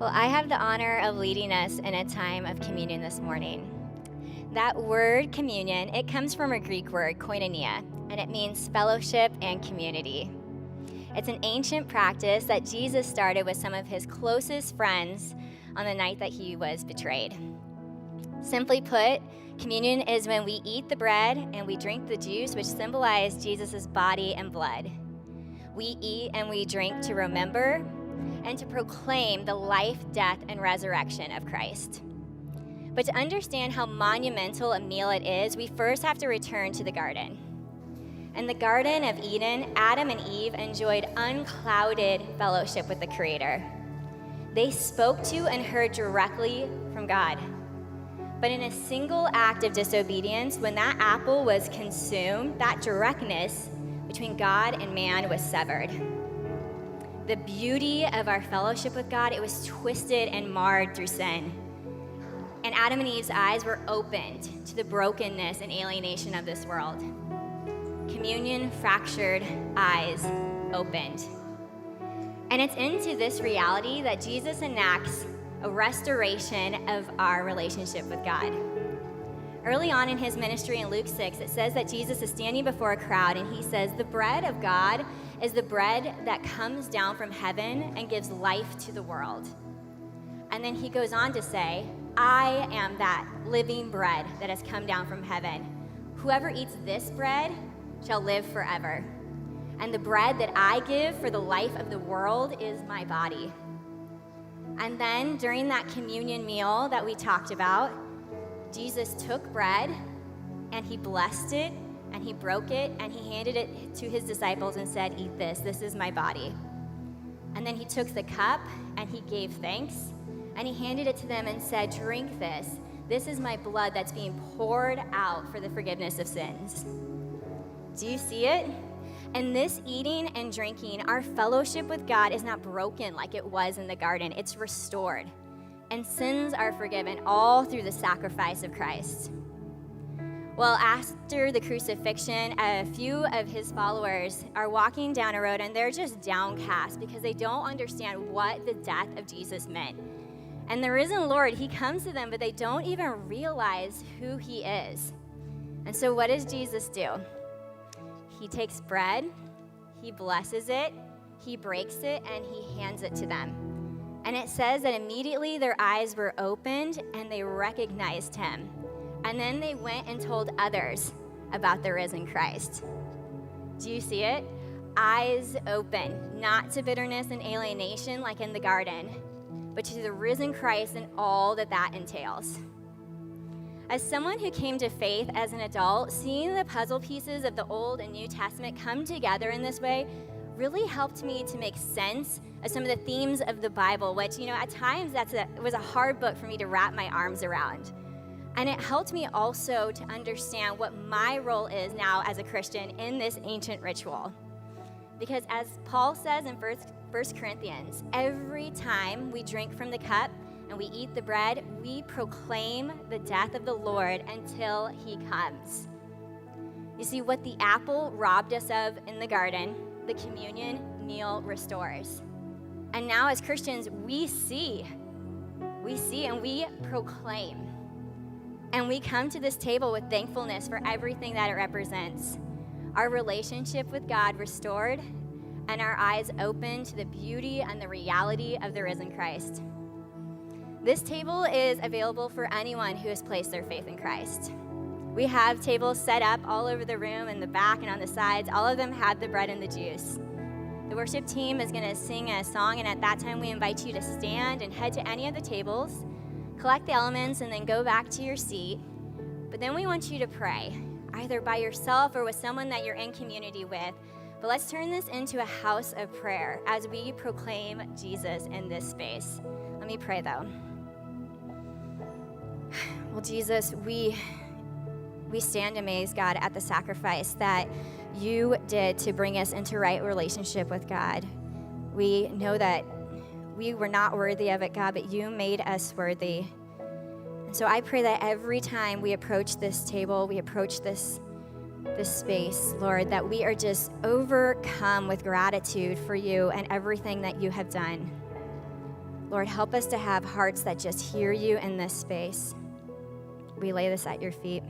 Well, I have the honor of leading us in a time of communion this morning. That word communion, it comes from a Greek word, koinonia, and it means fellowship and community. It's an ancient practice that Jesus started with some of his closest friends on the night that he was betrayed. Simply put, communion is when we eat the bread and we drink the juice, which symbolize Jesus' body and blood. We eat and we drink to remember and to proclaim the life, death, and resurrection of Christ. But to understand how monumental a meal it is, we first have to return to the garden. In the Garden of Eden, Adam and Eve enjoyed unclouded fellowship with the Creator. They spoke to and heard directly from God. But in a single act of disobedience, when that apple was consumed, that directness between God and man was severed. The beauty of our fellowship with God, it was twisted and marred through sin. And Adam and Eve's eyes were opened to the brokenness and alienation of this world. Communion, fractured, eyes opened. And it's into this reality that Jesus enacts a restoration of our relationship with God. Early on in his ministry in Luke 6, it says that Jesus is standing before a crowd and he says, "The bread of God is the bread that comes down from heaven and gives life to the world." And then he goes on to say, "I am that living bread that has come down from heaven. Whoever eats this bread shall live forever. And the bread that I give for the life of the world is my body." And then during that communion meal that we talked about, Jesus took bread and he blessed it and he broke it and he handed it to his disciples and said, "Eat this, this is my body." And then he took the cup and he gave thanks and he handed it to them and said, "Drink this, this is my blood that's being poured out for the forgiveness of sins." Do you see it? In this eating and drinking, our fellowship with God is not broken like it was in the garden. It's restored. And sins are forgiven all through the sacrifice of Christ. Well, after the crucifixion, a few of his followers are walking down a road and they're just downcast because they don't understand what the death of Jesus meant. And the risen Lord, he comes to them, but they don't even realize who he is. And so what does Jesus do? He takes bread, he blesses it, he breaks it, and he hands it to them. And it says that immediately their eyes were opened and they recognized him. And then they went and told others about the risen Christ. Do you see it? Eyes open, not to bitterness and alienation like in the garden, but to the risen Christ and all that that entails. As someone who came to faith as an adult, seeing the puzzle pieces of the Old and New Testament come together in this way really helped me to make sense of some of the themes of the Bible, which, at times it was a hard book for me to wrap my arms around. And it helped me also to understand what my role is now as a Christian in this ancient ritual. Because as Paul says in 1 Corinthians, every time we drink from the cup and we eat the bread, we proclaim the death of the Lord until he comes. You see, what the apple robbed us of in the garden, the communion meal restores. And now as Christians, we see and we proclaim. And we come to this table with thankfulness for everything that it represents. Our relationship with God restored and our eyes open to the beauty and the reality of the risen Christ. This table is available for anyone who has placed their faith in Christ. We have tables set up all over the room, in the back and on the sides. All of them have the bread and the juice. The worship team is going to sing a song, and at that time we invite you to stand and head to any of the tables, collect the elements, and then go back to your seat. But then we want you to pray, either by yourself or with someone that you're in community with. But let's turn this into a house of prayer as we proclaim Jesus in this space. Let me pray, though. Well, Jesus, we stand amazed, God, at the sacrifice that you did to bring us into right relationship with God. We know that we were not worthy of it, God, but you made us worthy. And so I pray that every time we approach this table, we approach this space, Lord, that we are just overcome with gratitude for you and everything that you have done. Lord, help us to have hearts that just hear you in this space. We lay this at your feet.